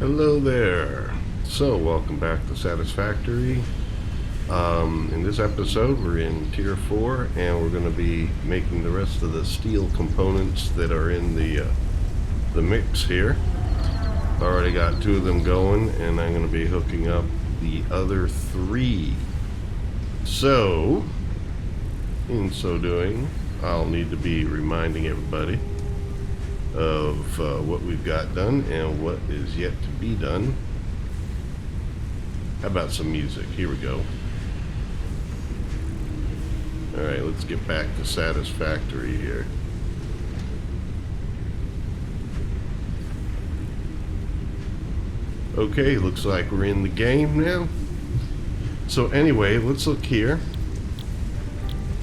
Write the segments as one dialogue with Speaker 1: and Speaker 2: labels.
Speaker 1: Hello there. So welcome back to Satisfactory. In this episode we're in tier 4 and we're going to be making the rest of the steel components that are in the mix here. Already got 2 of them going and I'm going to be hooking up the other 3. So in so doing I'll need to be reminding everybody of what we've got done and what is yet to be done. How about some music? Here we go. Alright, let's get back to Satisfactory here. Okay, looks like we're in the game now. So anyway, let's look here.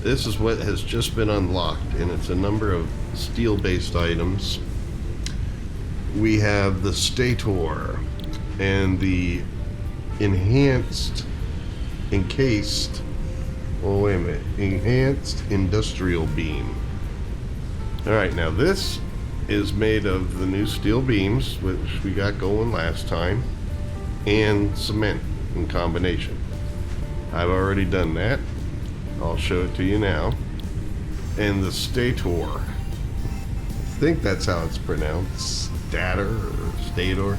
Speaker 1: This is what has just been unlocked, and it's a number of steel-based items. We have the stator and the enhanced industrial beam. Alright, now this is made of the new steel beams, which we got going last time, and cement in combination. I've already done that. I'll show it to you now. And the stator, I think that's how it's pronounced, stator.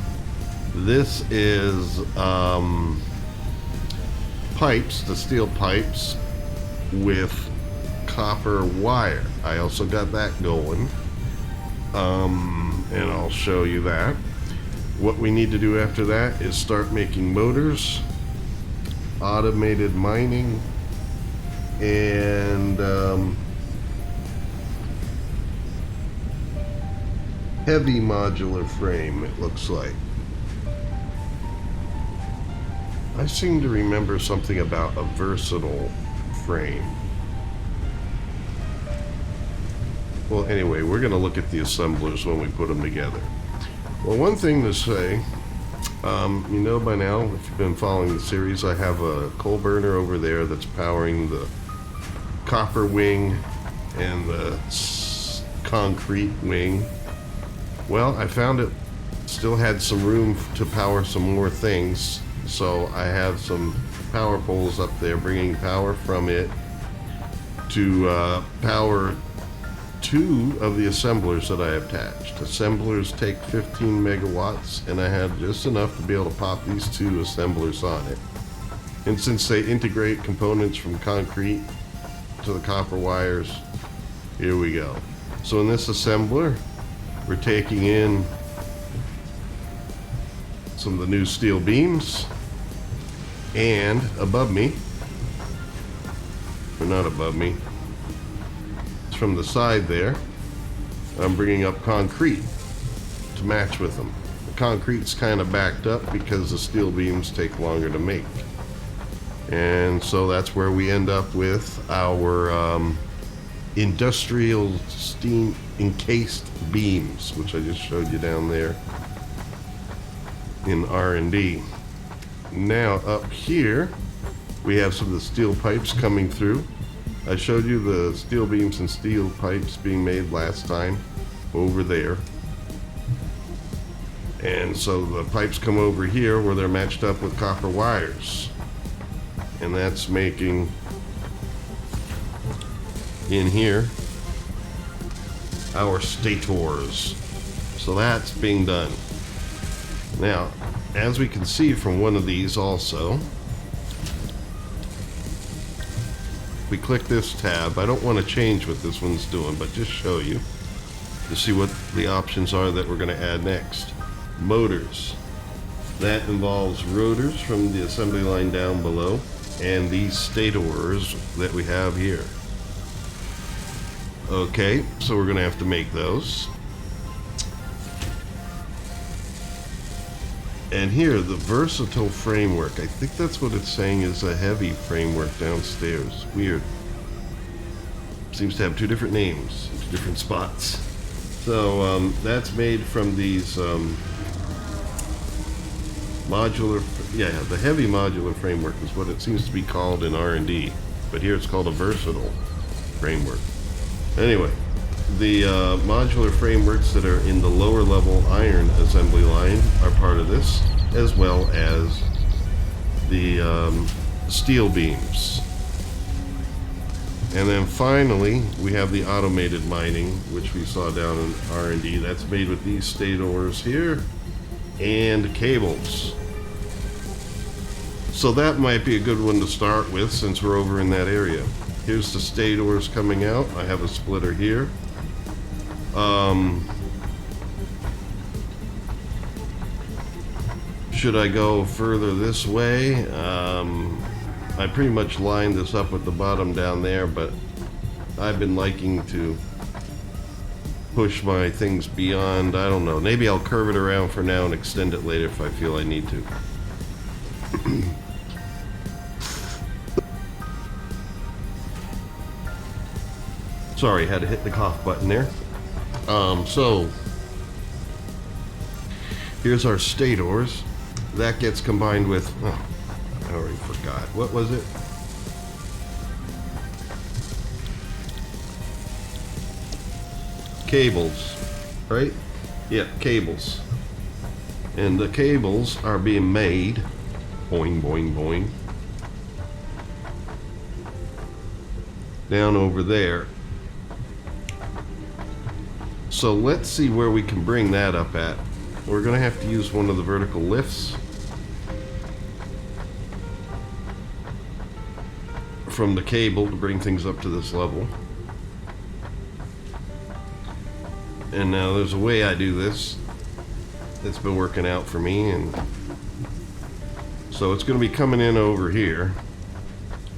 Speaker 1: This is pipes, the steel pipes with copper wire. I also got that going, and I'll show you that. What we need to do after that is start making motors, automated mining, and heavy modular frame, it looks like. I seem to remember something about a versatile frame. Well, anyway, we're going to look at the assemblers when we put them together. Well, one thing to say, you know by now, if you've been following the series, I have a coal burner over there that's powering the copper wing and the concrete wing. Well, I found it still had some room to power some more things, so I have some power poles up there bringing power from it to power 2 of the assemblers that I attached. Assemblers take 15 megawatts, and I had just enough to be able to pop these 2 assemblers on it. And since they integrate components from concrete to the copper wires, here we go. So in this assembler, we're taking in some of the new steel beams, and above me, or not above me, it's from the side there, I'm bringing up concrete to match with them. The concrete's kind of backed up because the steel beams take longer to make. And so that's where we end up with our industrial steam encased beams, which I just showed you down there in R&D. Now up here we have some of the steel pipes coming through. I showed you the steel beams and steel pipes being made last time over there. And so the pipes come over here where they're matched up with copper wires. And that's making in here our stators. So that's being done. Now, as we can see from one of these also, we click this tab. I don't want to change what this one's doing, but just show you to see what the options are that we're going to add next. Motors. That involves rotors from the assembly line down below and these stators that we have here. Okay, so we're going to have to make those. And here, the versatile framework. I think that's what it's saying is a heavy framework downstairs. Weird. Seems to have 2 different names, 2 different spots. So that's made from these modular, the heavy modular framework is what it seems to be called in R&D. But here it's called a versatile framework. Anyway, the modular frameworks that are in the lower level iron assembly line are part of this, as well as the steel beams. And then finally, we have the automated mining, which we saw down in R&D. That's made with these stators here and cables. So that might be a good one to start with since we're over in that area. Here's the stators coming out. I have a splitter here. Should I go further this way? I pretty much lined this up with the bottom down there, but I've been liking to push my things beyond. I don't know. Maybe I'll curve it around for now and extend it later if I feel I need to. Sorry, had to hit the cough button there. So here's our stators. That gets combined with, oh, I already forgot. What was it? Cables, right? Yeah, cables. And the cables are being made. Boing, boing, boing. Down over there. So let's see where we can bring that up at. We're going to have to use one of the vertical lifts from the cable to bring things up to this level. And now there's a way I do this that's been working out for me, and so it's going to be coming in over here,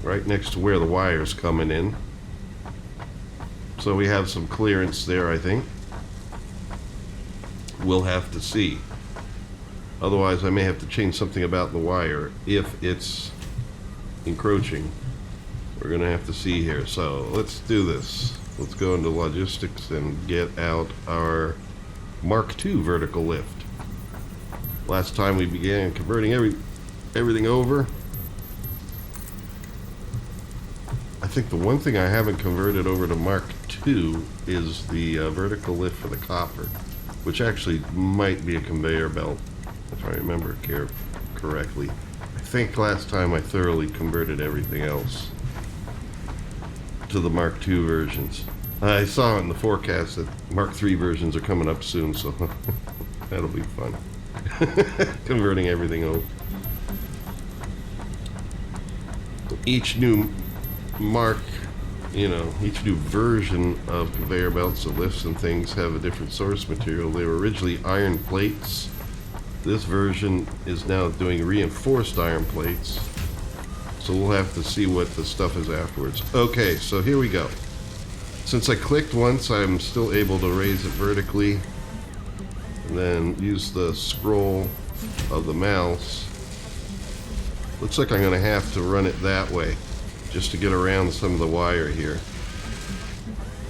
Speaker 1: right next to where the wire's coming in. So we have some clearance there, I think. We'll have to see. Otherwise, I may have to change something about the wire if it's encroaching. We're going to have to see here. So let's do this. Let's go into logistics and get out our Mark II vertical lift. Last time we began converting everything over. I think the one thing I haven't converted over to Mark II is the vertical lift for the copper, which actually might be a conveyor belt, if I remember correctly. I think last time I thoroughly converted everything else to the Mark II versions. I saw in the forecast that Mark III versions are coming up soon, so that'll be fun. Converting everything over. Each new each new version of conveyor belts, the lifts and things have a different source material. They were originally iron plates. This version is now doing reinforced iron plates. So we'll have to see what the stuff is afterwards. Okay, so here we go. Since I clicked once, I'm still able to raise it vertically and then use the scroll of the mouse. Looks like I'm going to have to run it that way just to get around some of the wire here.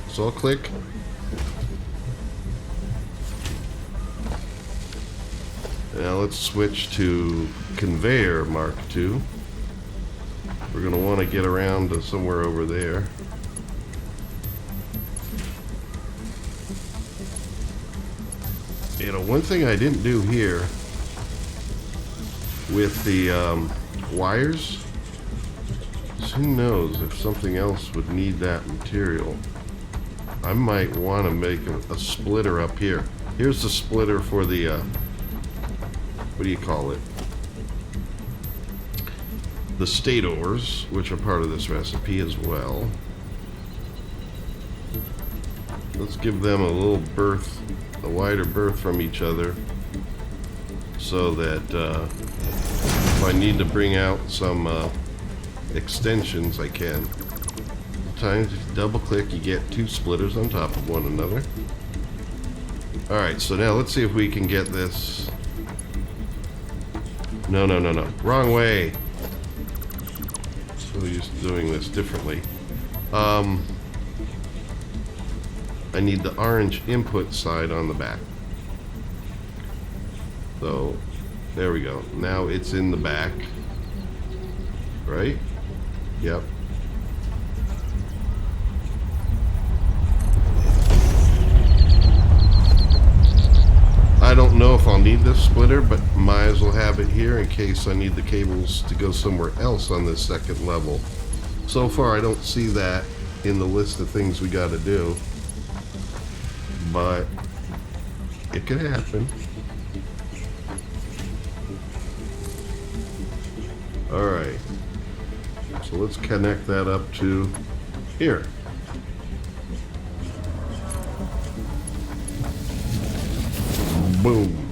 Speaker 1: So I'll click. Now let's switch to conveyor Mark II. We're going to want to get around to somewhere over there. One thing I didn't do here with the wires, who knows if something else would need that material. I might want to make a splitter up here. Here's the splitter for the, what do you call it? The stators, which are part of this recipe as well. Let's give them a little berth, a wider berth from each other, so that if I need to bring out some extensions, I can. Sometimes if you double click, you get two splitters on top of one another. Alright, so now let's see if we can get this. No. Wrong way. So used to doing this differently. I need the orange input side on the back. So there we go. Now it's in the back. Right? Yep. I'll need this splitter, but might as well have it here in case I need the cables to go somewhere else on this second level. So far I don't see that in the list of things we got to do, but it could happen. Alright, so let's connect that up to here. Boom.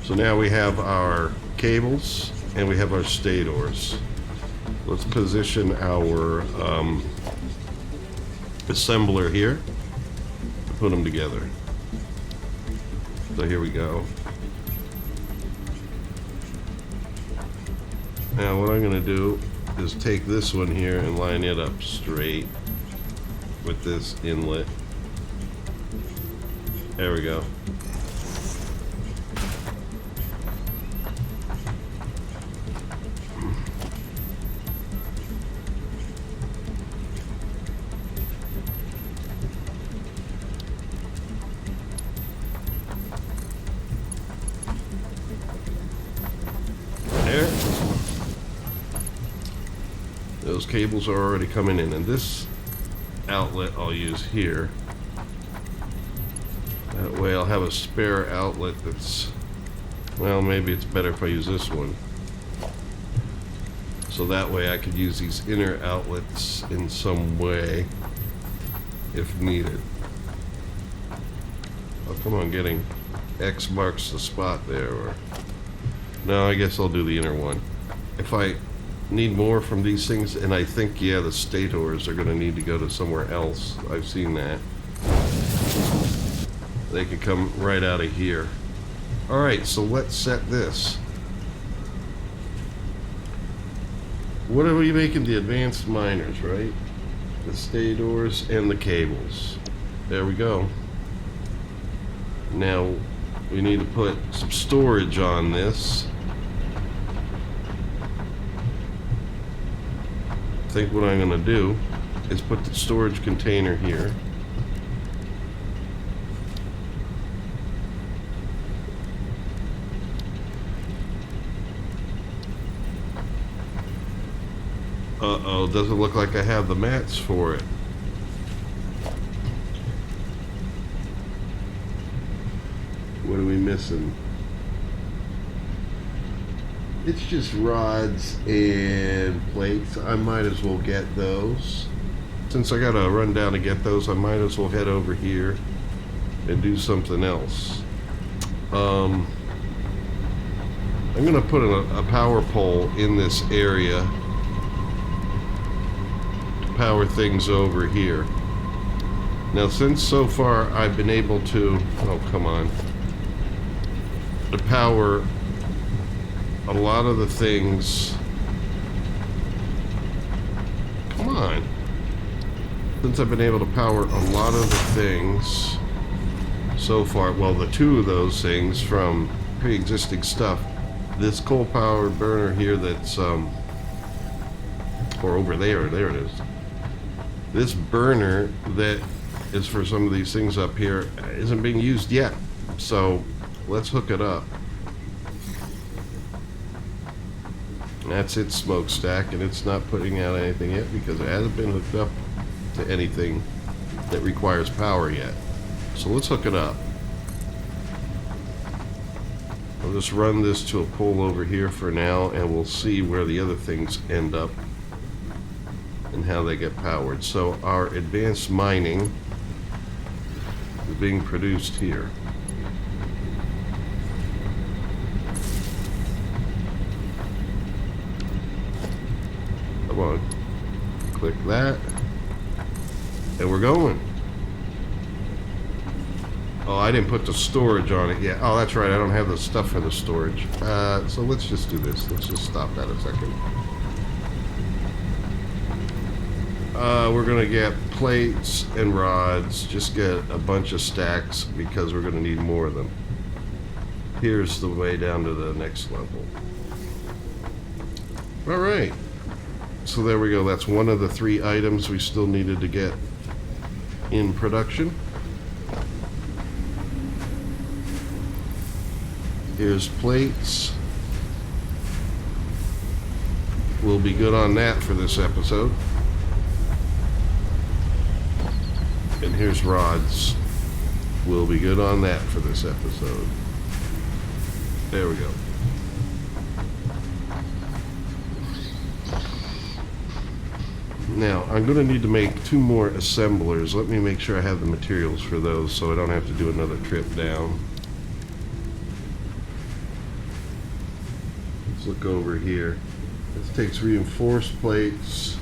Speaker 1: So now we have our cables and we have our stators. Let's position our assembler here to put them together. So here we go. Now what I'm going to do is take this one here and line it up straight with this inlet. There we go. There. Those cables are already coming in, and this outlet I'll use here. That way I'll have a spare outlet that's, well, maybe it's better if I use this one. So that way I could use these inner outlets in some way if needed. Oh, come on, getting X marks the spot there, or no, I guess I'll do the inner one. If I need more from these things, and I think, yeah, the stators are going to need to go to somewhere else. I've seen that. They could come right out of here. Alright, so let's set this. What are we making? The advanced miners, right? The stators and the cables. There we go. Now we need to put some storage on this. I think what I'm going to do is put the storage container here. Uh-oh, doesn't look like I have the mats for it. What are we missing? It's just rods and plates. I might as well get those. Since I gotta run down to get those, I might as well head over here and do something else. I'm gonna put a power pole in this area to power things over here. Now, since so far I've been able to, oh come on, to power a lot of the things. Come on. Since I've been able to power a lot of the things so far, well, the two of those things from pre-existing stuff, this coal-powered burner here that's, or over there it is. This burner that is for some of these things up here isn't being used yet. So let's hook it up. That's its smokestack, and it's not putting out anything yet because it hasn't been hooked up to anything that requires power yet. So let's hook it up. I'll just run this to a pole over here for now, and we'll see where the other things end up and how they get powered. So our advanced mining is being produced here. Come on, click that, and we're going. Oh, I didn't put the storage on it yet. Oh, that's right, I don't have the stuff for the storage. So let's just do this. Let's just stop that a second. We're gonna get plates and rods. Just get a bunch of stacks because we're gonna need more of them. Here's the way down to the next level. All right. So there we go. That's one of the 3 items we still needed to get in production. Here's plates. We'll be good on that for this episode. And here's rods. We'll be good on that for this episode. There we go. Now, I'm going to need to make 2 more assemblers. Let me make sure I have the materials for those so I don't have to do another trip down. Let's look over here. This takes reinforced plates,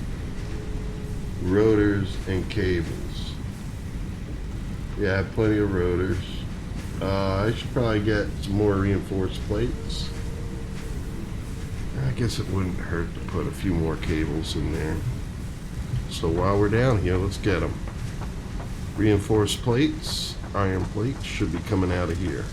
Speaker 1: rotors, and cables. Yeah, I have plenty of rotors. I should probably get some more reinforced plates. I guess it wouldn't hurt to put a few more cables in there. So while we're down here, let's get them. Reinforced plates, iron plates should be coming out of here.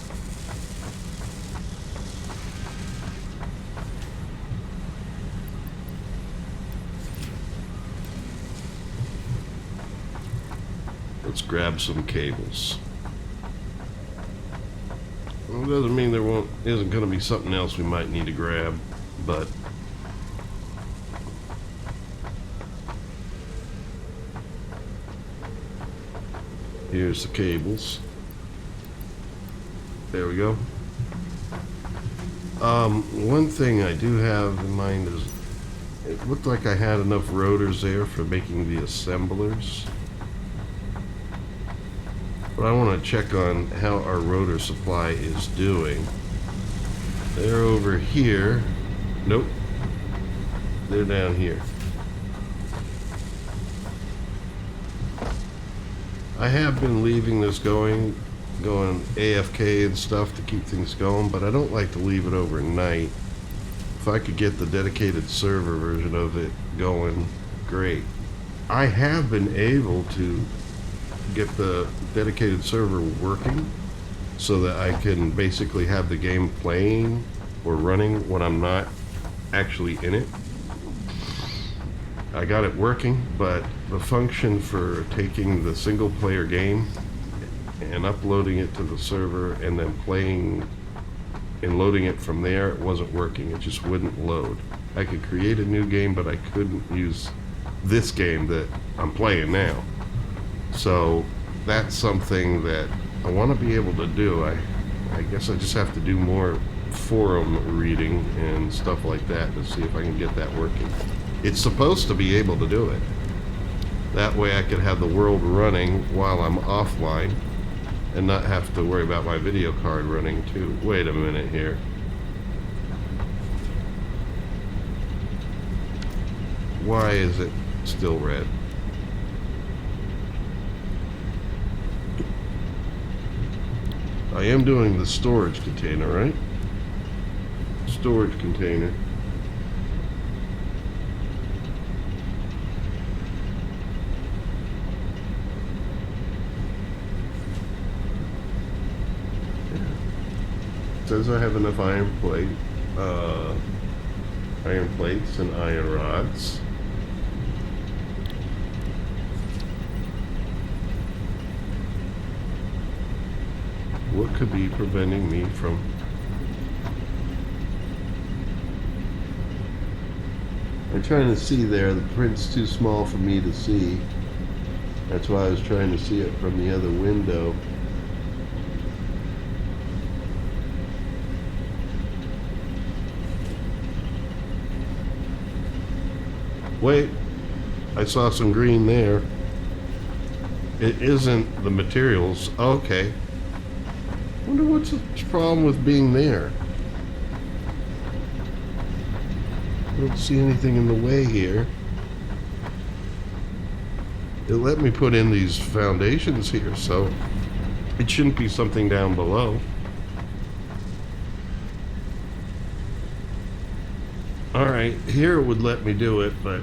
Speaker 1: Let's grab some cables. Well, it doesn't mean there isn't going to be something else we might need to grab, but here's the cables. There we go. One thing I do have in mind is it looked like I had enough rotors there for making the assemblers. But I want to check on how our rotor supply is doing. They're over here. Nope. They're down here. I have been leaving this going AFK and stuff to keep things going, but I don't like to leave it overnight. If I could get the dedicated server version of it going, great. I have been able to get the dedicated server working so that I can basically have the game playing or running when I'm not actually in it. I got it working, but the function for taking the single player game and uploading it to the server and then playing and loading it from there, it wasn't working. It just wouldn't load. I could create a new game, but I couldn't use this game that I'm playing now. So that's something that I want to be able to do. I guess I just have to do more forum reading and stuff like that to see if I can get that working. It's supposed to be able to do it. That way I could have the world running while I'm offline and not have to worry about my video card running too. Wait a minute here. Why is it still red? I am doing the storage container, right? Storage container. It says I have enough iron plates and iron rods. What could be preventing me from... I'm trying to see there. The print's too small for me to see. That's why I was trying to see it from the other window. Wait, I saw some green there. It isn't the materials. Okay. Wonder what's the problem with being there. I don't see anything in the way here. It let me put in these foundations here, so it shouldn't be something down below. Alright, here it would let me do it, but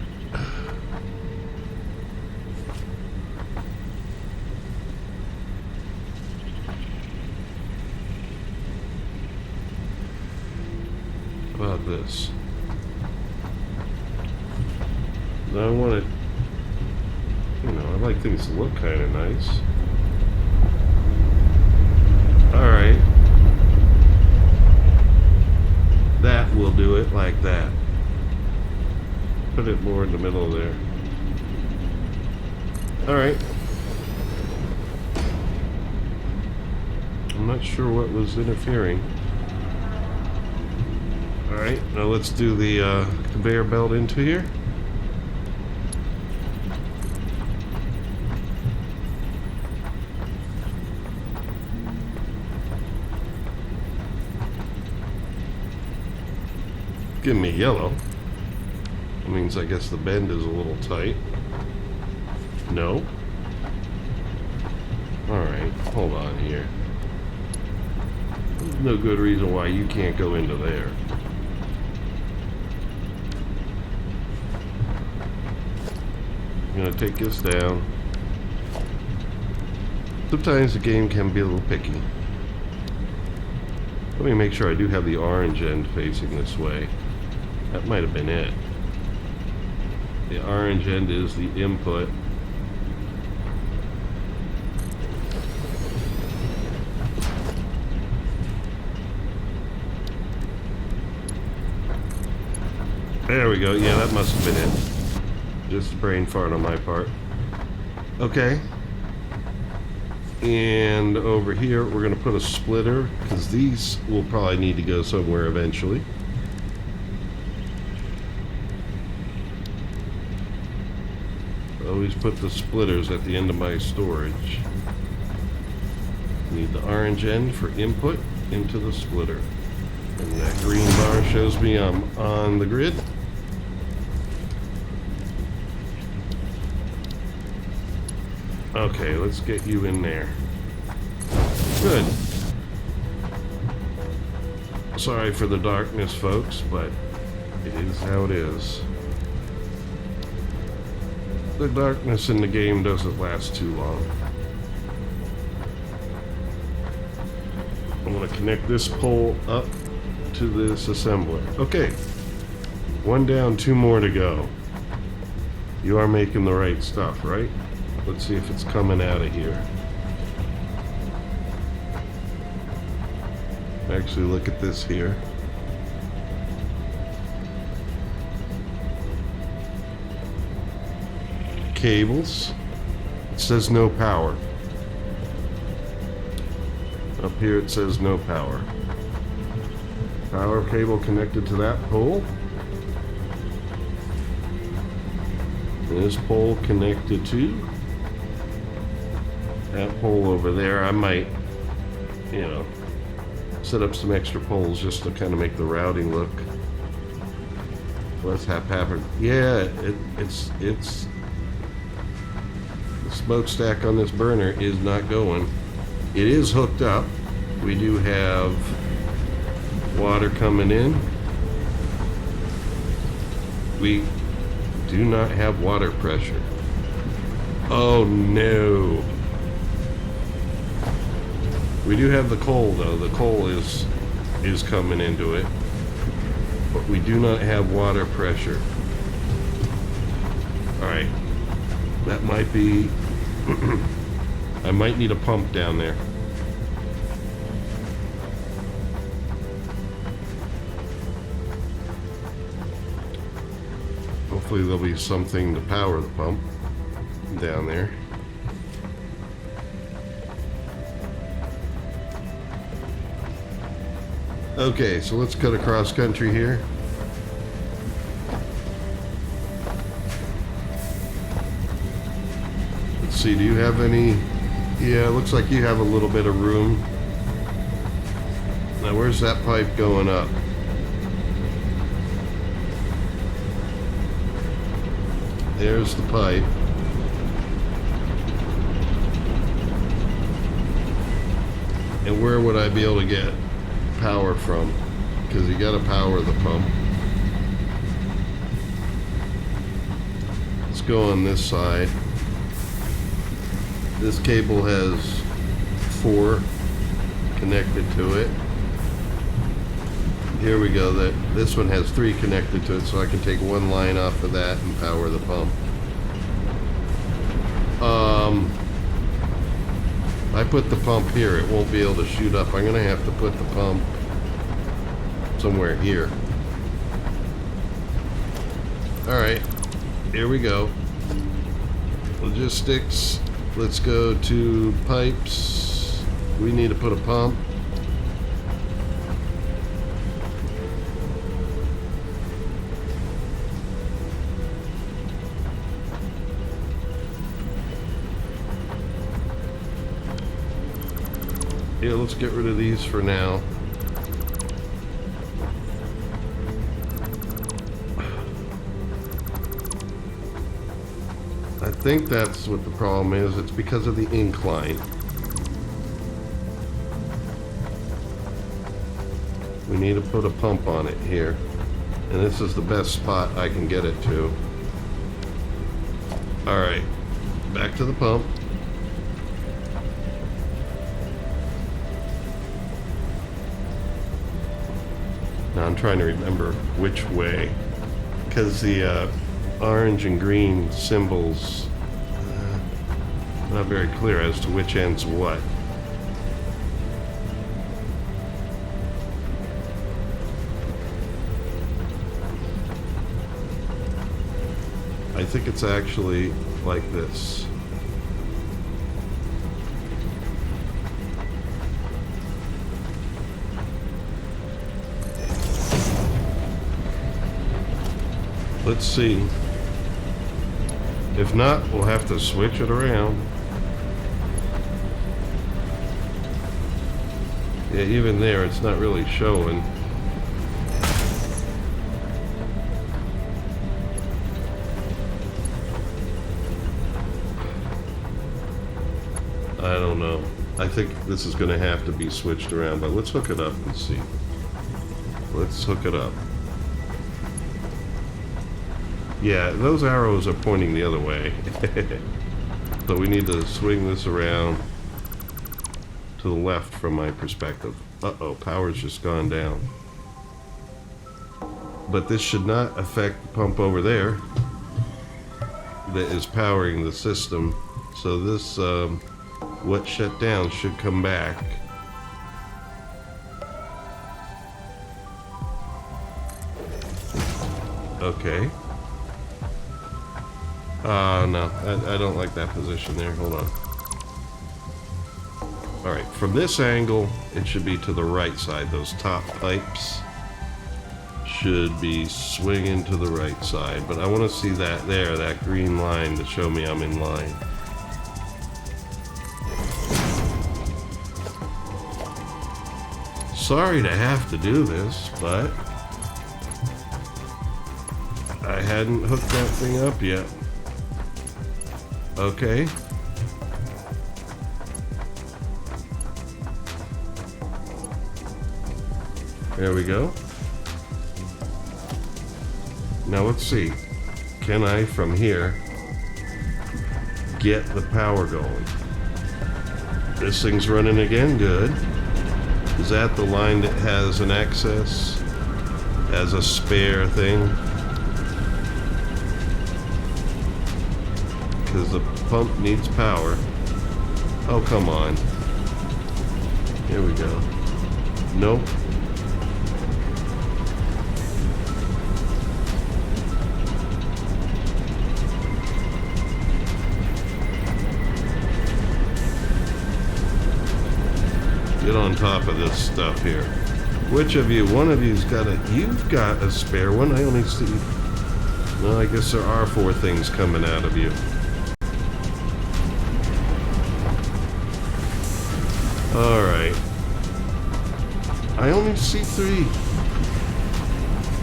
Speaker 1: about this. I want it, you know, I like things to look kind of nice. Alright. That will do it like that. Put it more in the middle there. Alright. I'm not sure what was interfering. Alright, now let's do the conveyor belt into here. Give me yellow. That means I guess the bend is a little tight. No. Alright, hold on here. There's no good reason why you can't go into there. I'm gonna take this down. Sometimes the game can be a little picky. Let me make sure I do have the orange end facing this way. That might have been it. The orange end is the input. There we go. Yeah, that must have been it. Just a brain fart on my part. Okay. And over here, we're going to put a splitter, because these will probably need to go somewhere eventually. Always put the splitters at the end of my storage. Need the orange end for input into the splitter. And that green bar shows me I'm on the grid. Okay, let's get you in there. Good. Sorry for the darkness, folks, but it is how it is. The darkness in the game doesn't last too long. I'm going to connect this pole up to this assembler. Okay. One down, two more to go. You are making the right stuff, right? Let's see if it's coming out of here. Actually, look at this here. Cables. It says no power. Up here it says no power. Power cable connected to that pole. This pole connected to that pole over there. I might, you know, set up some extra poles just to kind of make the routing look less haphazard. Yeah, it's the smokestack on this burner is not going. It is hooked up. We do have water coming in. We do not have water pressure. Oh no. We do have the coal though. The coal is coming into it. But we do not have water pressure. Alright. That might be I might need a pump down there. Hopefully there'll be something to power the pump down there. Okay, so let's cut across country here. Let's see, do you have any? Yeah, it looks like you have a little bit of room. Now where's that pipe going up? There's the pipe. And where would I be able to get power from? Because you got to power the pump. Let's go on this side. This cable has 4 connected to it. Here we go. This one has 3 connected to it, so I can take one line off of that and power the pump. I put the pump here. It won't be able to shoot up. I'm going to have to put the pump somewhere here. Alright, here we go. Logistics. Let's go to pipes. We need to put a pump. Yeah, let's get rid of these for now. I think that's what the problem is. It's because of the incline. We need to put a pump on it here. And this is the best spot I can get it to. Alright, back to the pump. Now I'm trying to remember which way, because the orange and green symbols not very clear as to which end's what. I think it's actually like this. Let's see. If not, we'll have to switch it around. Yeah, even there, it's not really showing. I don't know. I think this is going to have to be switched around, but let's hook it up and see. Let's hook it up. Yeah, those arrows are pointing the other way. So we need to swing this around to the left from my perspective. Uh-oh, power's just gone down. But this should not affect the pump over there that is powering the system. So this, what shut down should come back. Okay. No, I don't like that position there. Hold on. Alright, from this angle, it should be to the right side. Those top pipes should be swinging to the right side. But I want to see that there, that green line, to show me I'm in line. Sorry to have to do this, but I hadn't hooked that thing up yet. Okay. There we go. Now let's see. Can I, from here, get the power going? This thing's running again, good. Is that the line that has an access? As a spare thing? Because the pump needs power. Oh, come on. Here we go. Nope. Get on top of this stuff here. Which of you? One of you's got a... You've got a spare one. I only see... No, I guess there are 4 things coming out of you. Alright. I only see 3.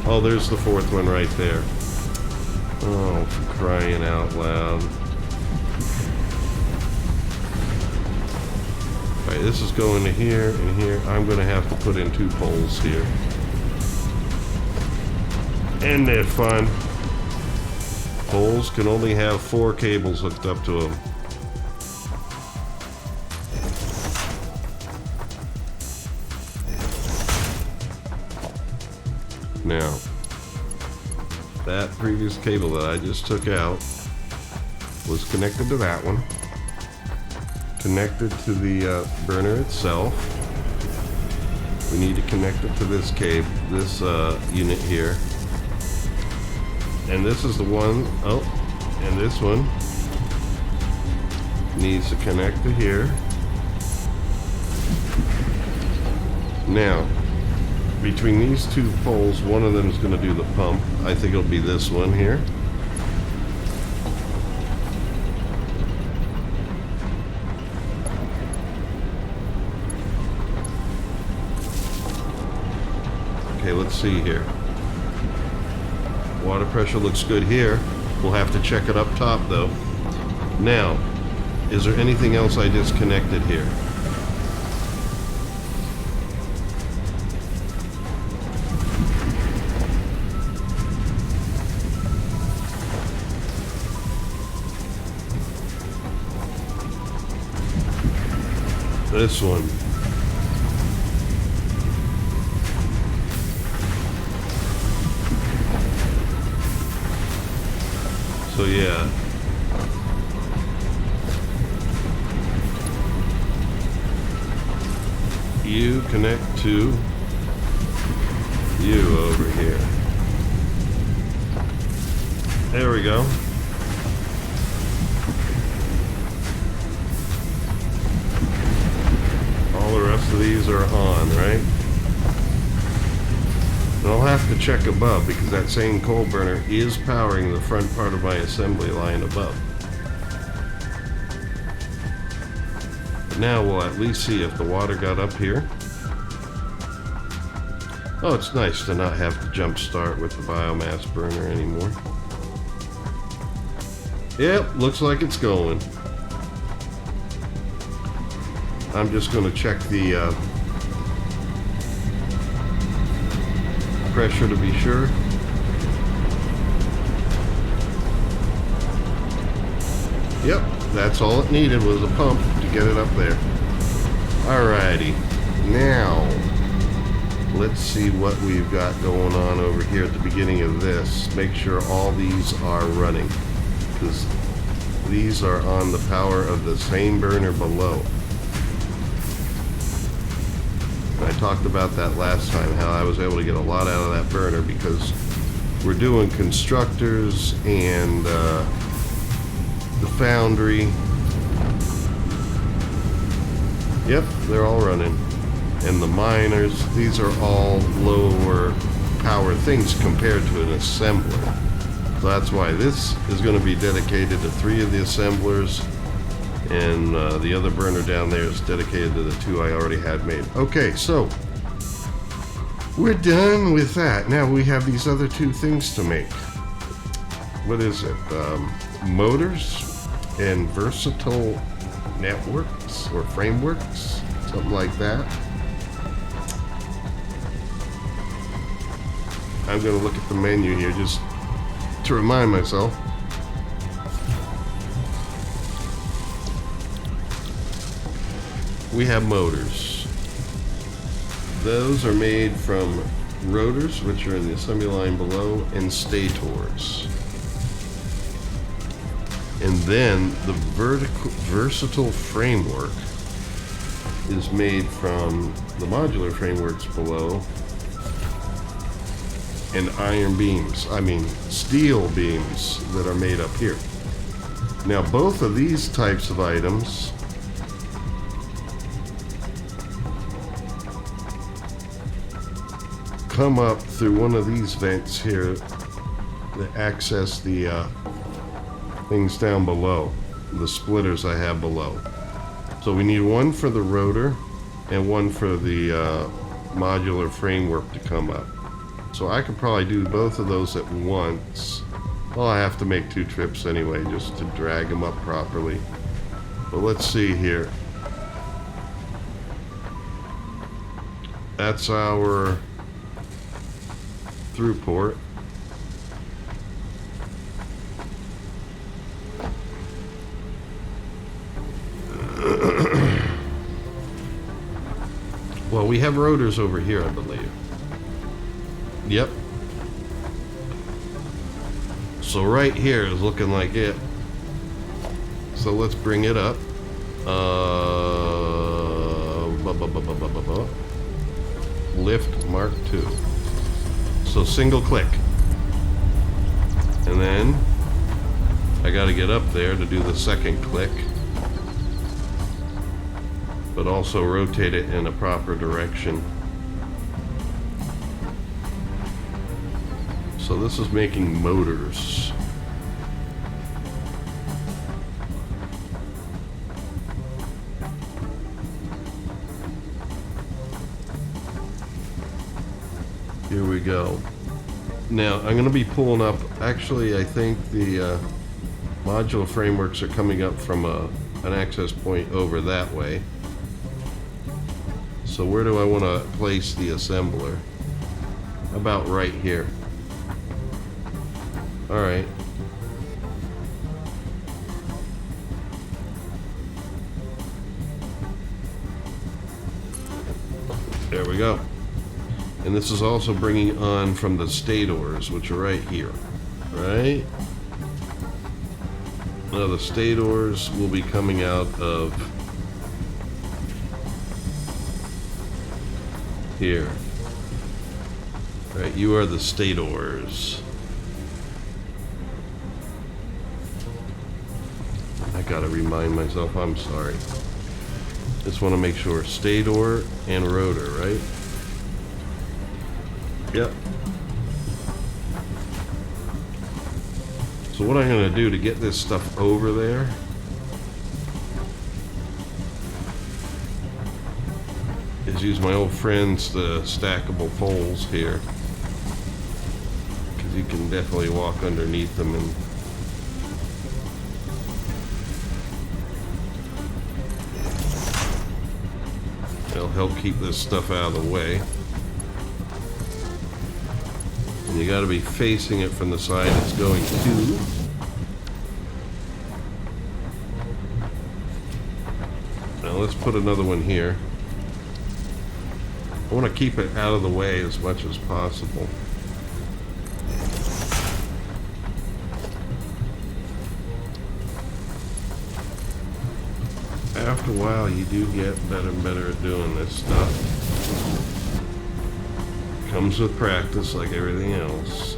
Speaker 1: Oh, there's the 4th one right there. Oh, for crying out loud. Alright, this is going to here and here. I'm going to have to put in 2 poles here. Isn't that fun? Poles can only have 4 cables hooked up to them. Now, that previous cable that I just took out was connected to that one, connected to the burner itself, We need to connect it to this cable, this unit here. And this is the one, oh, and this one needs to connect to here. Now, between these two poles, one of them is going to do the pump. I think it'll be this one here. Okay, let's see here. Water pressure looks good here. We'll have to check it up top though. Now, is there anything else I disconnected here? This one. So yeah. You connect to you over here. There we go. All the rest of these are on, right? And I'll have to check above because that same coal burner is powering the front part of my assembly line above. But now we'll at least see if the water got up here. Oh, it's nice to not have to jump start with the biomass burner anymore. Yep, looks like it's going. I'm just going to check the pressure to be sure. Yep, that's all it needed was a pump to get it up there. Alrighty, now let's see what we've got going on over here at the beginning of this. Make sure all these are running because these are on the power of the same burner below. I talked about that last time, how I was able to get a lot out of that burner because we're doing constructors and the foundry. Yep, they're all running. And the miners, these are all lower power things compared to an assembler. So that's why this is going to be dedicated to 3 of the assemblers. And the other burner down there is dedicated to the 2 I already had made. Okay, so we're done with that. Now we have these other 2 things to make. What is it? Motors and versatile networks or frameworks, something like that. I'm going to look at the menu here just to remind myself. We have motors. Those are made from rotors, which are in the assembly line below, and stators. And then the versatile framework is made from the modular frameworks below and iron beams, steel beams that are made up here. Now both of these types of items come up through one of these vents here that access the things down below, the splitters I have below. So we need one for the rotor and one for the modular framework to come up. So I could probably do both of those at once. Well, I have to make 2 trips anyway just to drag them up properly. But let's see here. That's our through port. Well, we have rotors over here, I believe. Yep. So right here is looking like it. So let's bring it up. lift Mark II. So single click. And then I got to get up there to do the second click, but also rotate it in a proper direction. So this is making motors. Here we go. Now I'm going to be pulling up, actually I think the modular frameworks are coming up from an access point over that way. So where do I want to place the assembler? About right here. Alright. There we go. And this is also bringing on from the stators, which are right here. Right? Now the stators will be coming out of here. Right, you are the stators. I gotta remind myself, I'm sorry. Just want to make sure, stator and rotor, right? Yep. So what I'm gonna do to get this stuff over there is use my old friends, the stackable poles here, because you can definitely walk underneath them and it'll help keep this stuff out of the way. And you got to be facing it from the side it's going to. Now let's put another one here. I want to keep it out of the way as much as possible. After a while, you do get better and better at doing this stuff. Comes with practice, like everything else.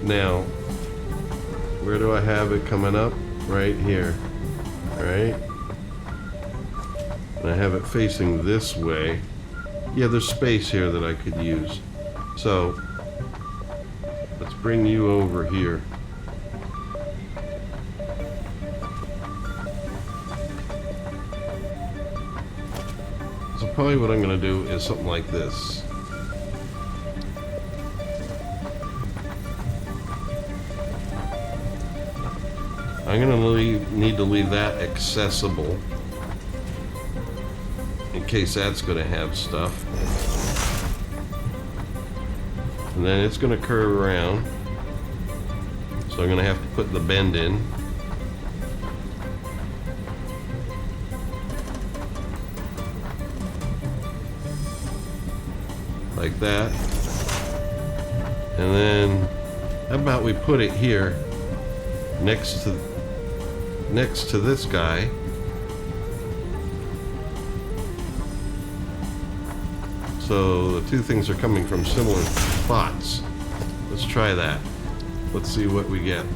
Speaker 1: Now, where do I have it coming up? Right here. Right? And I have it facing this way. Yeah, there's space here that I could use. So, let's bring you over here. So probably what I'm going to do is something like this. I'm going to need to leave that accessible in case that's going to have stuff. And then it's going to curve around. So I'm going to have to put the bend in. Like that. And then how about we put it here next to this guy. So the two things are coming from similar spots. Let's try that. Let's see what we get.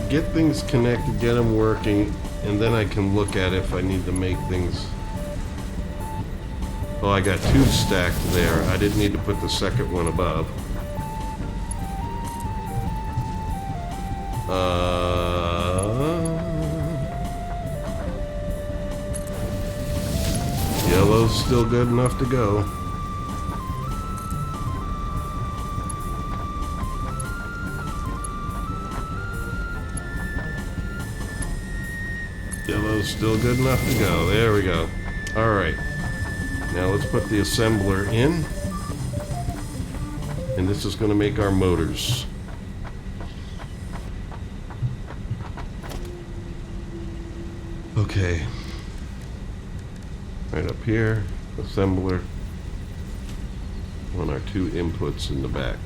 Speaker 1: Get things connected, get them working, and then I can look at if I need to make things. Oh, I got two stacked there. I didn't need to put the second one above. Yellow's still good enough to go. Yellow's still good enough to go. There we go. All right. Now let's put the assembler in. And this is going to make our motors. Okay. Right up here, assembler. On our two inputs in the back.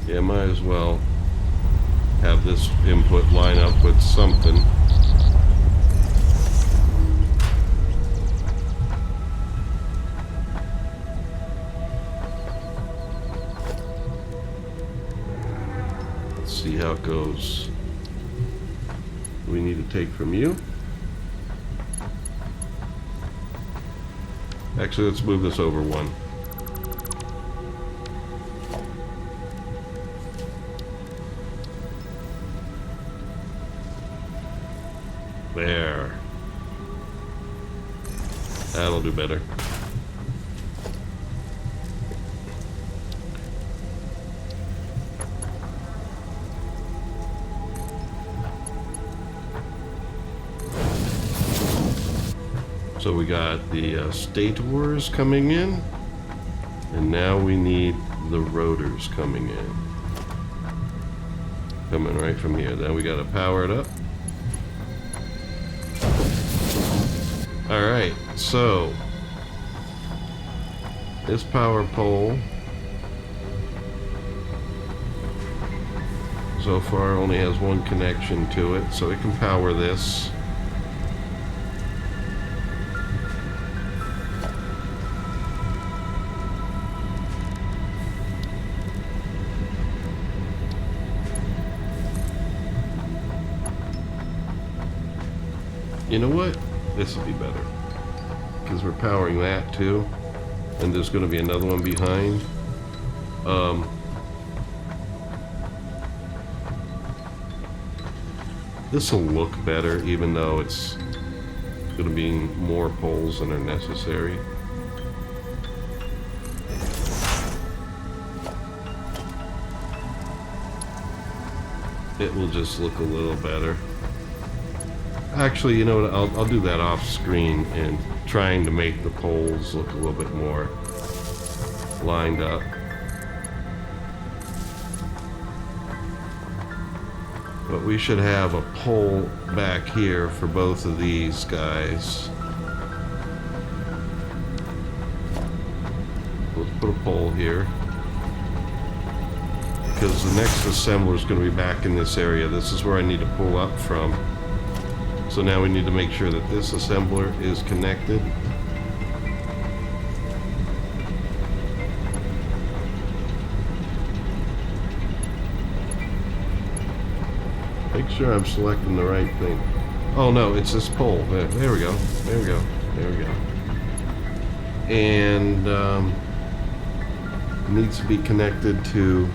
Speaker 1: Yeah, might as well have this input line up with something. Let's see how it goes. We need to take from you. Actually, let's move this over one. There. That'll do better. So we got the stators coming in, and now we need the rotors coming in. Coming right from here. Then we got to power it up. Alright, so this power pole so far only has one connection to it, so it can power this. You know what? This will be better, because we're powering that too, and there's going to be another one behind. This will look better, even though it's going to be more poles than are necessary. It will just look a little better. Actually, you know what, I'll do that off screen, and trying to make the poles look a little bit more lined up. But we should have a pole back here for both of these guys. Let's put a pole here, because the next assembler is going to be back in this area. This is where I need to pull up from. So now we need to make sure that this assembler is connected. Make sure I'm selecting the right thing. Oh no, it's this pole. There we go. There we go. There we go. And needs to be connected to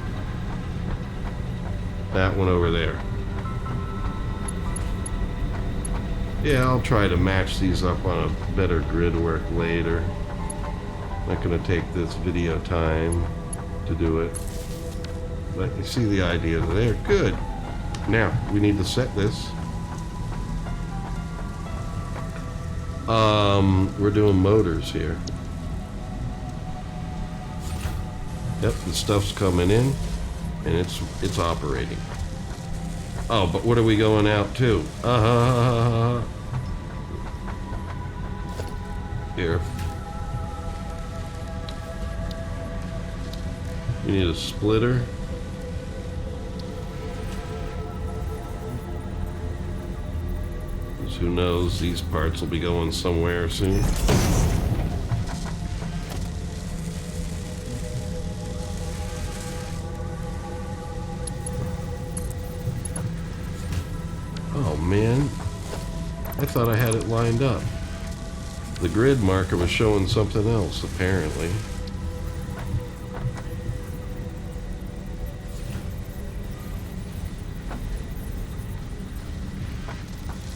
Speaker 1: that one over there. Yeah, I'll try to match these up on a better grid work later. Not going to take this video time to do it. But you see the idea there. Good. Now, we need to set this. We're doing motors here. Yep, the stuff's coming in, and it's operating. Oh, but what are we going out to? Here. We need a splitter. Because who knows, these parts will be going somewhere soon. Oh man, I thought I had it lined up. The grid marker was showing something else, apparently.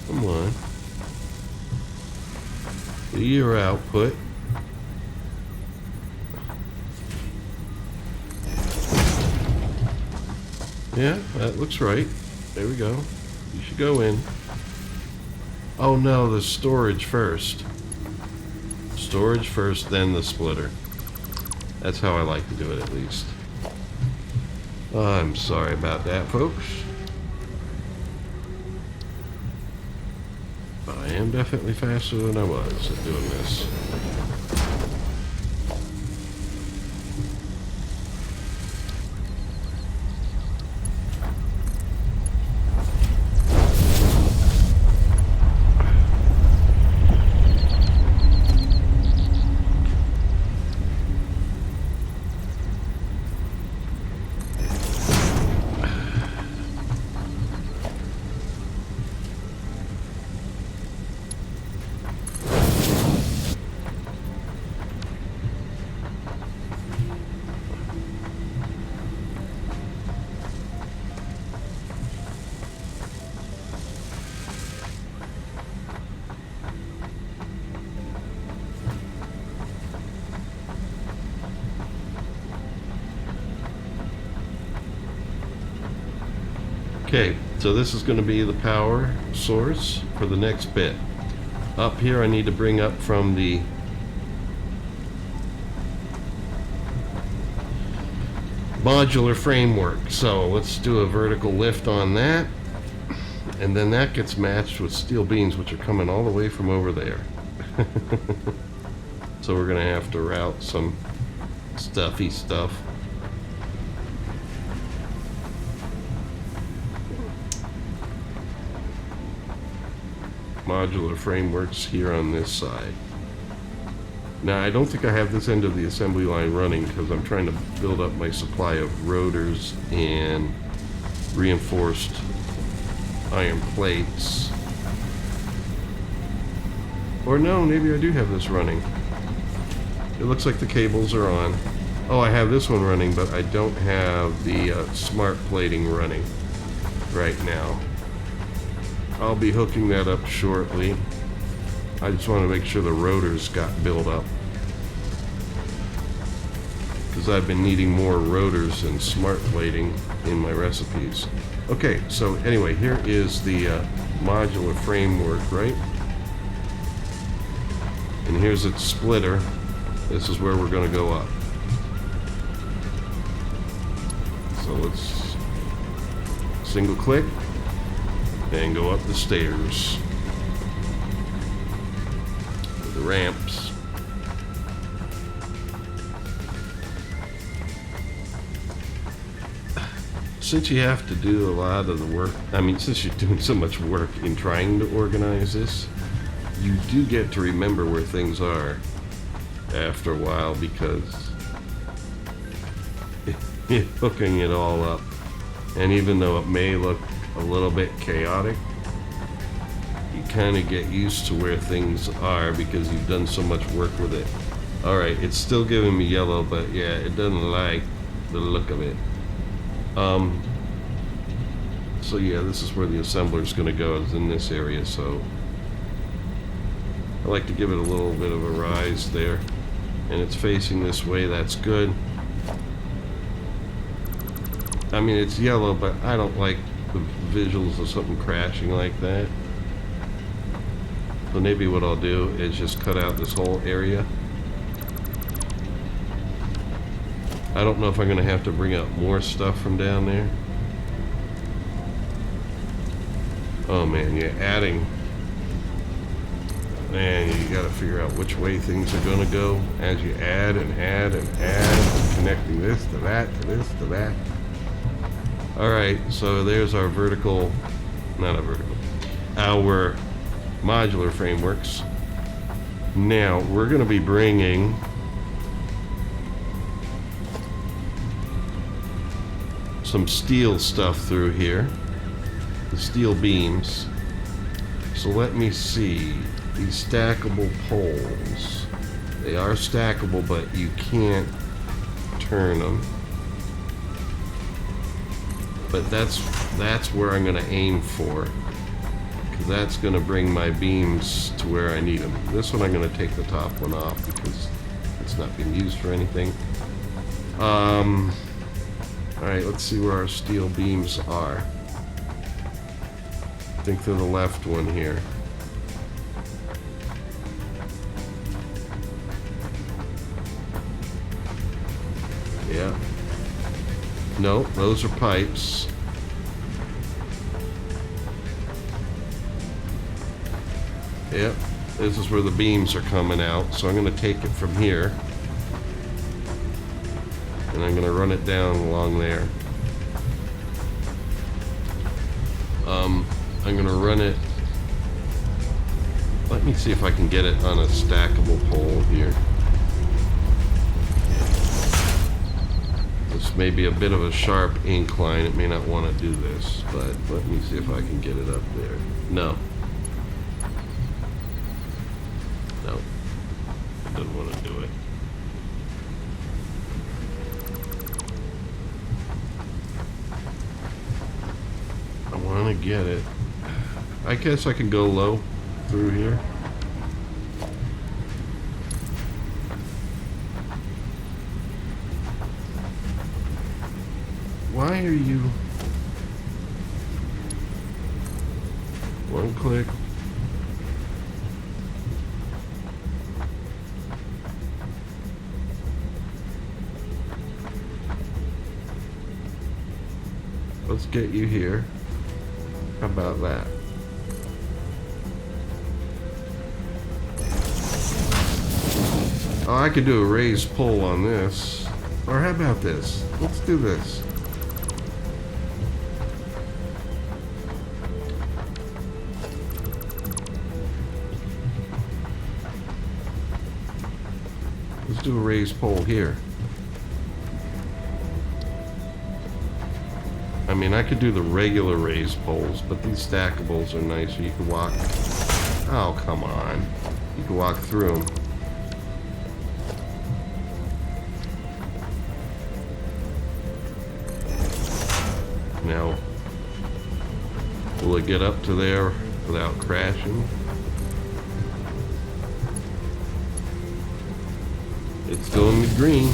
Speaker 1: Come on. Do your output. Yeah, that looks right. There we go. You should go in. Oh no, the storage first. Storage first, then the splitter. That's how I like to do it, at least. I'm sorry about that, folks. But I am definitely faster than I was at doing this. Okay, so this is going to be the power source for the next bit. Up here I need to bring up from the modular framework. So let's do a vertical lift on that. And then that gets matched with steel beams, which are coming all the way from over there. So we're going to have to route some stuffy stuff. Modular frameworks here on this side. Now I don't think I have this end of the assembly line running because I'm trying to build up my supply of rotors and reinforced iron plates. Or no, maybe I do have this running. It looks like the cables are on. Oh, I have this one running, but I don't have the smart plating running right now. I'll be hooking that up shortly. I just want to make sure the rotors got built up, because I've been needing more rotors and smart plating in my recipes. Okay, so anyway, here is the modular framework, right? And here's its splitter. This is where we're going to go up. So let's single click and go up the stairs. The ramps. Since you have to do a lot of the work, I mean, since you're doing so much work in trying to organize this, you do get to remember where things are after a while, because you're hooking it all up. And even though it may look a little bit chaotic, you kind of get used to where things are because you've done so much work with it. Alright, it's still giving me yellow, but yeah, it doesn't like the look of it. So yeah, this is where the assembler is going to go, is in this area. So I like to give it a little bit of a rise there, and it's facing this way. That's good. I mean, it's yellow, but I don't like the visuals of something crashing like that. So maybe what I'll do is just cut out this whole area. I don't know if I'm going to have to bring up more stuff from down there. Oh man, you're adding. Man, you got to figure out which way things are going to go as you add and add and add, connecting this to that, to this to that. Alright, so there's our vertical, not a vertical, our modular frameworks. Now, we're going to be bringing some steel stuff through here, the steel beams. So let me see, these stackable poles, they are stackable, but you can't turn them. But that's where I'm going to aim for, because that's going to bring my beams to where I need them. This one I'm going to take the top one off because it's not being used for anything. Alright, let's see where our steel beams are. I think they're the left one here. Yeah. No, those are pipes. Yep, this is where the beams are coming out. So I'm going to take it from here, and I'm going to run it down along there. I'm going to run it. Let me see if I can get it on a stackable pole here. This may be a bit of a sharp incline. It may not want to do this, but let me see if I can get it up there. No. No. It doesn't want to do it. I want to get it. I guess I can go low through here. Why are you... Down click. Let's get you here. How about that? Oh, I could do a raise pull on this. Or how about this? Let's do this. Let's do a raise pull here. I mean, I could do the regular raised poles, but these stackables are nicer. You can walk... Oh, come on. You can walk through them. Now, will it get up to there without crashing? It's going me green.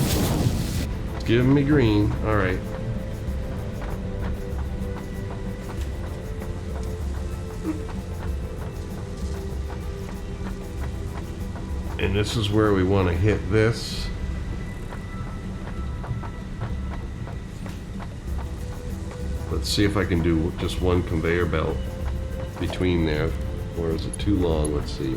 Speaker 1: It's giving me green. All right. And this is where we want to hit this. Let's see if I can do just one conveyor belt between there. Or is it too long? Let's see.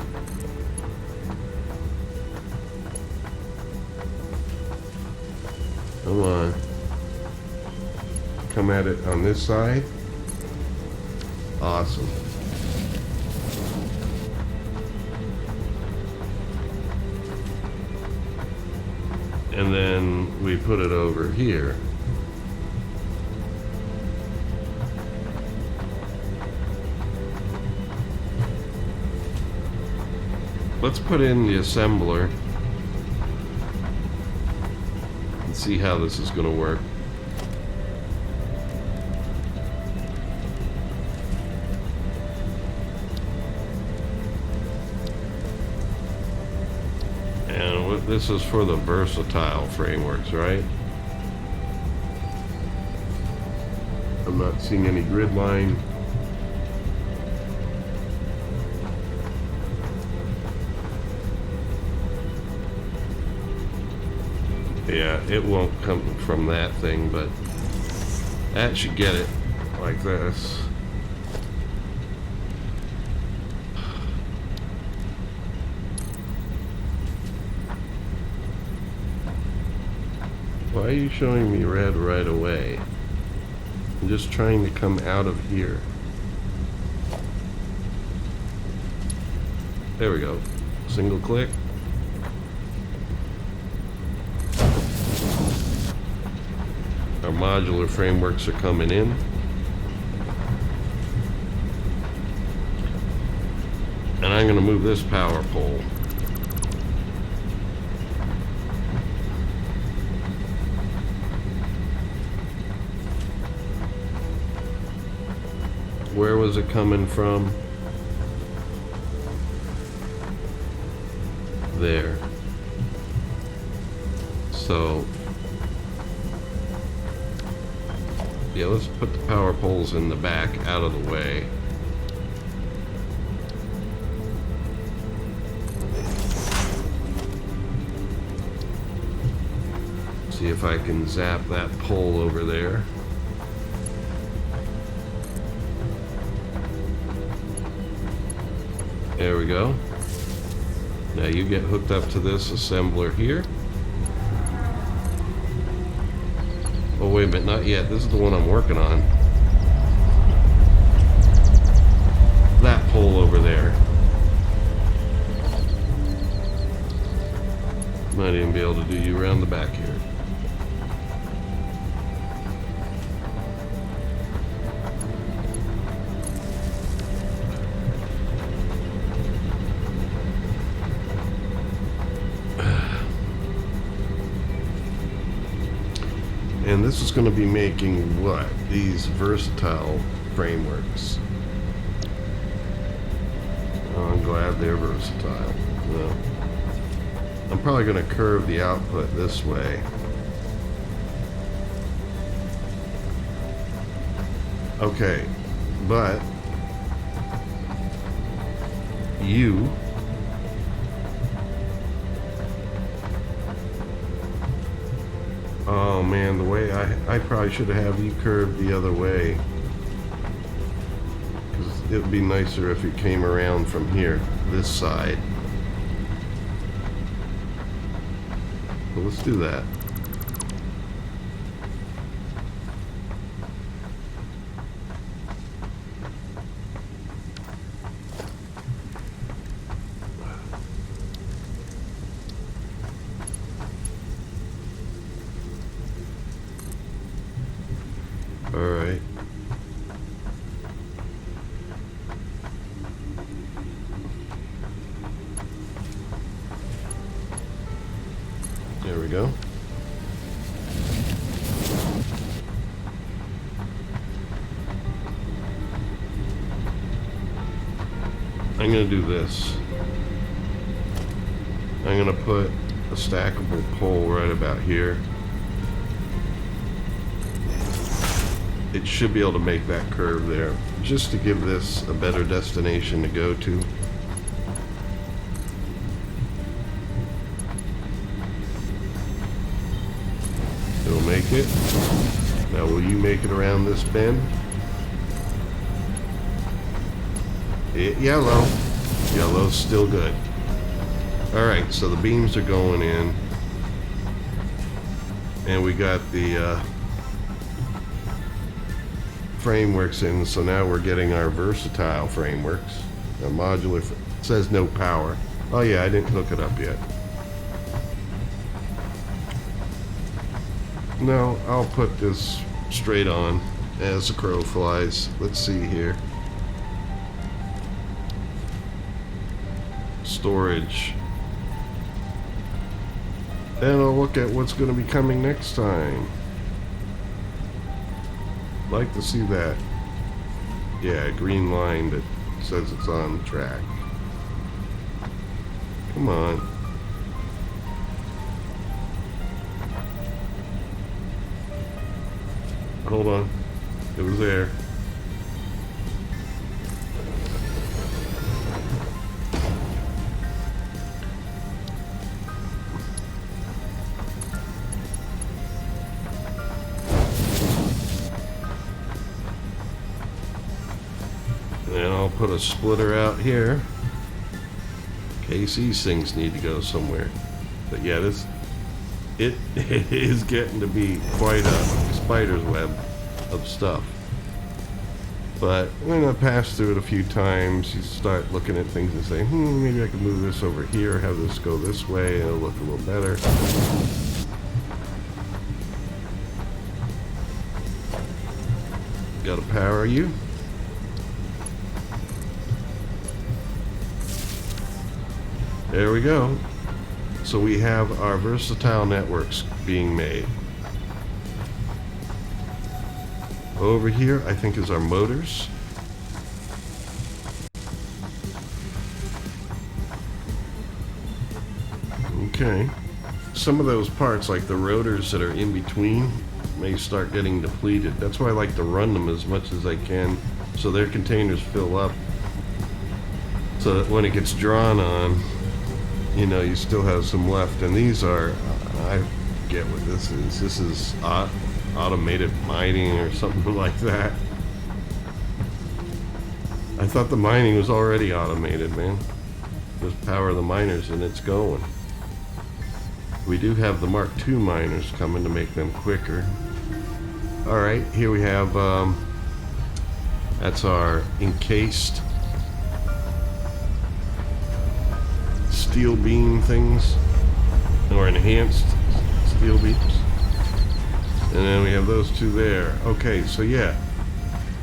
Speaker 1: Come on. Come at it on this side. Awesome. And then we put it over here. Let's put in the assembler and see how this is going to work. This is for the versatile frameworks, right? I'm not seeing any grid line. Yeah, it won't come from that thing, but that should get it like this. Why are you showing me red right away? I'm just trying to come out of here. There we go. Single click. Our modular frameworks are coming in. And I'm going to move this power pole. Where was it coming from? There. So, yeah, let's put the power poles in the back out of the way. See if I can zap that pole over there. There we go. Now you get hooked up to this assembler here. Oh, wait a minute, not yet. This is the one I'm working on. That pole over there. Might even be able to do you around the back here. And this is going to be making what? These versatile frameworks. Oh, I'm glad they're versatile. Well, I'm probably going to curve the output this way. Okay, but U. Oh man, the way I probably should have you curved the other way. Because it would be nicer if it came around from here, this side. So let's do that. All right. There we go. I'm going to do this. I'm going to put a stackable pole right about here. It should be able to make that curve there, just to give this a better destination to go to. It'll make it. Now will you make it around this bend? Yellow. Yellow's still good. Alright, so the beams are going in. And we got the frameworks in, so now we're getting our versatile frameworks. A modular, it says no power. Oh yeah, I didn't hook it up yet. No, I'll put this straight on as the crow flies. Let's see here. Storage. And I'll look at what's going to be coming next time. Like to see that. Yeah, green line that says it's on track. Come on. Hold on. It was there. And I'll put a splitter out here in case these things need to go somewhere. But yeah, it is getting to be quite a spider's web of stuff. But when I pass through it a few times, you start looking at things and say, maybe I can move this over here, have this go this way, and it'll look a little better. Gotta power you. There we go. So we have our versatile networks being made. Over here, I think, is our motors. Okay. Some of those parts, like the rotors that are in between, may start getting depleted. That's why I like to run them as much as I can so their containers fill up, so that when it gets drawn on, you know, you still have some left. And these are, I forget what this is. This is automated mining or something like that. I thought the mining was already automated, man. Just power the miners and it's going. We do have the Mark II miners coming to make them quicker. Alright, here we have, that's our encased steel beam things, or enhanced steel beams. And then we have those two there. Okay, so yeah,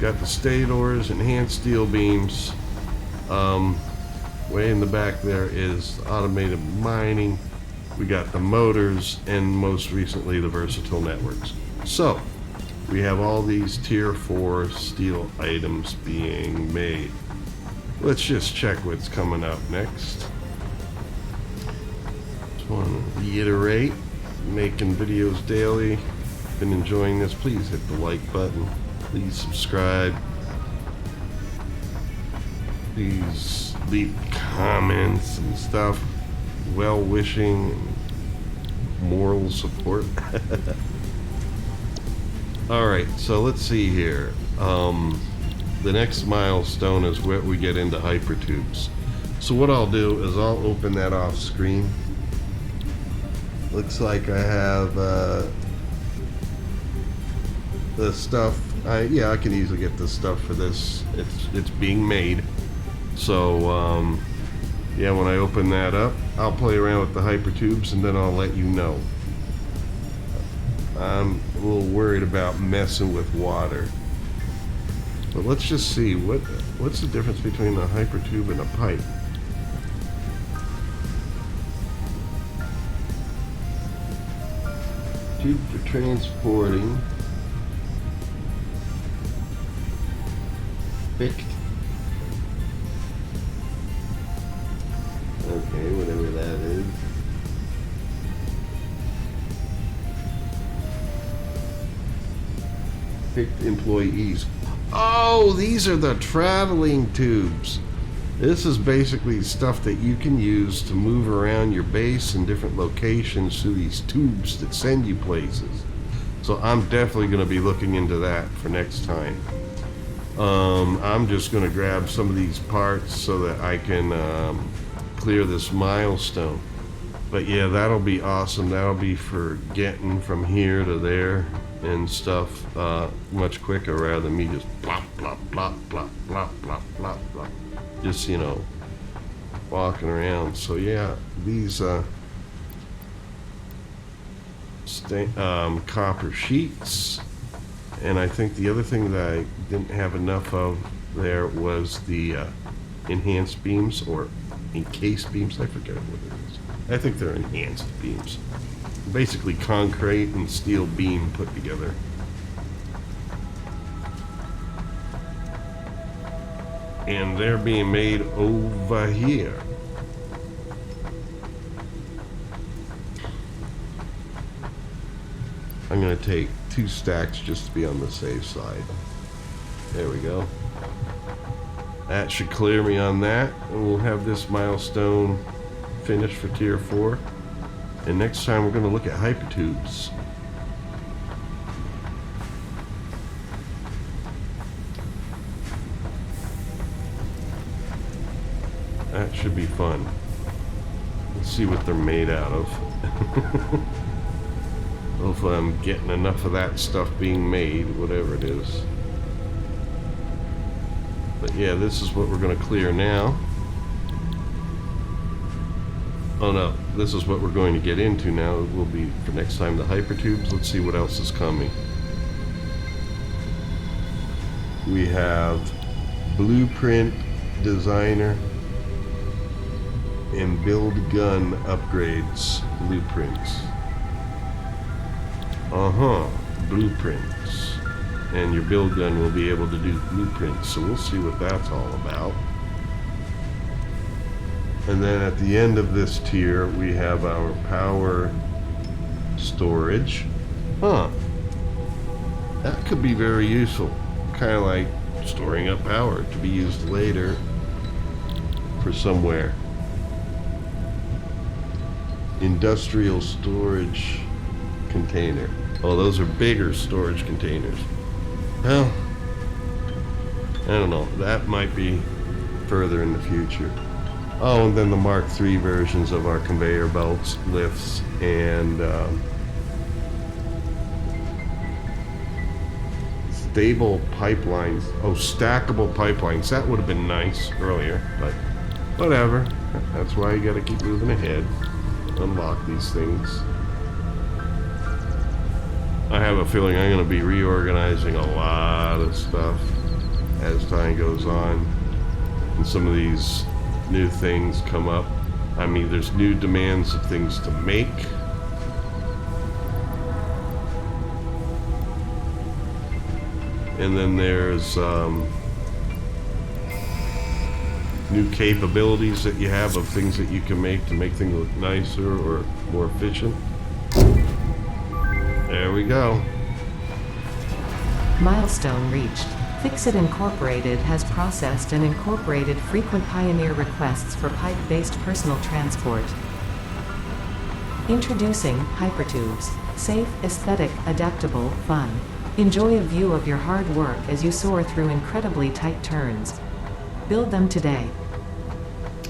Speaker 1: got the stators, enhanced steel beams. Way in the back there is automated mining. We got the motors, and most recently the versatile networks. So we have all these tier 4 steel items being made. Let's just check what's coming up next. Just want to reiterate, making videos daily. Been enjoying this, please hit the like button, please subscribe. Please leave comments and stuff, well-wishing, and moral support. Alright, so let's see here. The next milestone is where we get into hypertubes. So what I'll do is I'll open that off screen. Looks like I have the stuff. Yeah, I can easily get the stuff for this. It's being made. So yeah, when I open that up, I'll play around with the hypertubes and then I'll let you know. I'm a little worried about messing with water. But let's just see what's the difference between a hypertube and a pipe. Tube for transporting. Picked. Okay, whatever that is. Picked employees. Oh, these are the traveling tubes. This is basically stuff that you can use to move around your base in different locations through these tubes that send you places. So I'm definitely going to be looking into that for next time. I'm just going to grab some of these parts so that I can clear this milestone. But yeah, that'll be awesome. That'll be for getting from here to there and stuff much quicker rather than me just plop, plop, plop, plop, plop, plop, plop, plop. Just, you know, walking around. So yeah, these copper sheets. And I think the other thing that I didn't have enough of there was the enhanced beams or encased beams. I forget what it is. I think they're enhanced beams. Basically concrete and steel beam put together. And they're being made over here. I'm going to take 2 stacks just to be on the safe side. There we go. That should clear me on that, and we'll have this milestone finished for tier 4. And next time we're going to look at hypertubes. That should be fun. Let's see what they're made out of. Hopefully I'm getting enough of that stuff being made, whatever it is. But yeah, this is what we're going to clear now. Oh no, this is what we're going to get into now. It will be for next time the hypertubes. Let's see what else is coming. We have blueprint designer and build gun upgrades blueprints. Blueprints. And your build gun will be able to do blueprints, so we'll see what that's all about. And then at the end of this tier, we have our power storage. That could be very useful. Kind of like storing up power to be used later for somewhere. Industrial storage container. Oh, those are bigger storage containers. Well, I don't know. That might be further in the future. Oh, and then the Mark III versions of our conveyor belts, lifts, and stable pipelines. Oh, stackable pipelines. That would have been nice earlier, but whatever. That's why you got to keep moving ahead. Unlock these things. I have a feeling I'm going to be reorganizing a lot of stuff as time goes on, and some of these new things come up. I mean, there's new demands of things to make. And then there's new capabilities that you have of things that you can make to make things look nicer or more efficient. There we go.
Speaker 2: Milestone reached. Fixit Incorporated has processed and incorporated frequent Pioneer requests for pipe-based personal transport. Introducing Hypertubes. Safe, aesthetic, adaptable, fun. Enjoy a view of your hard work as you soar through incredibly tight turns. Build them today.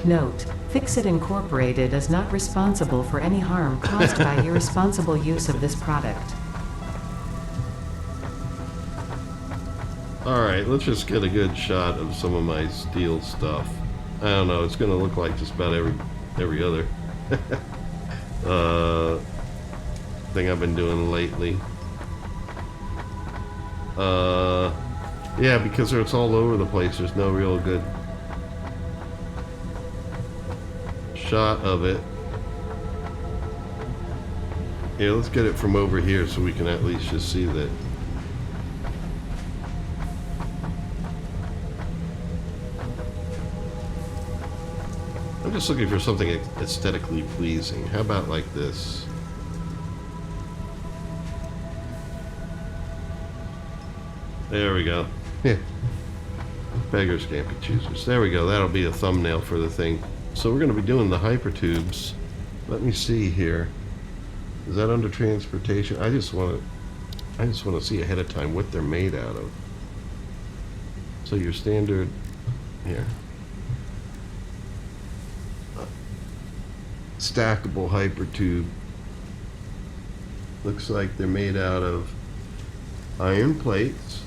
Speaker 2: Note: Fixit Incorporated is not responsible for any harm caused by irresponsible use of this product.
Speaker 1: Alright, let's just get a good shot of some of my steel stuff. I don't know, it's gonna look like just about every other thing I've been doing lately. Yeah, because it's all over the place, there's no real good shot of it. Yeah, let's get it from over here so we can at least just see that. I'm just looking for something aesthetically pleasing. How about like this? There we go. Yeah. Beggars can't be choosers. There we go. That'll be a thumbnail for the thing. So we're going to be doing the hypertubes. Let me see here. Is that under transportation? I just want to see ahead of time what they're made out of. So your standard here. Stackable hypertube. Looks like they're made out of iron plates,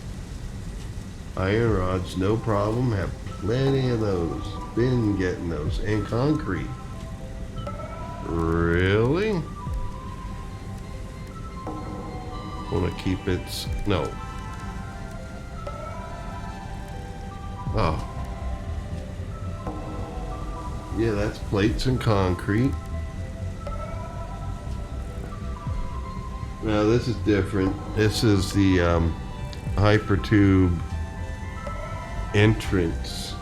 Speaker 1: iron rods, no problem, have plenty of those, been getting those, and concrete. Really? Want to keep it, no. Oh. Yeah, that's plates and concrete. Now this is different. This is the hypertube entrance.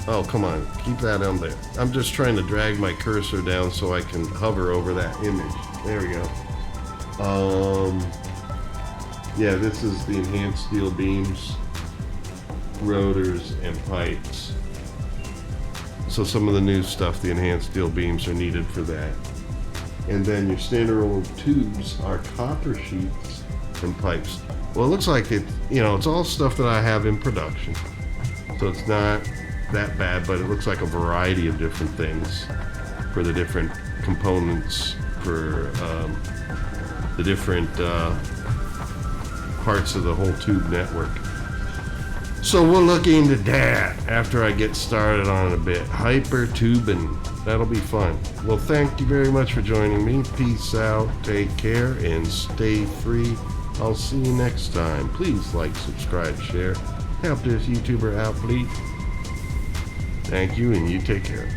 Speaker 1: Oh, come on. Keep that on there. I'm just trying to drag my cursor down so I can hover over that image. There we go. Yeah, this is the enhanced steel beams, rotors, and pipes. So some of the new stuff, the enhanced steel beams, are needed for that. And then your standard tubes are copper sheets and pipes. Well, it looks like it, you know, it's all stuff that I have in production. So it's not that bad, but it looks like a variety of different things for the different components, for the different parts of the whole tube network. So we'll look into that after I get started on it a bit. Hypertubing. That'll be fun. Well, thank you very much for joining me. Peace out, take care, and stay free. I'll see you next time. Please like, subscribe, share. Help this YouTuber out, please. Thank you, and you take care.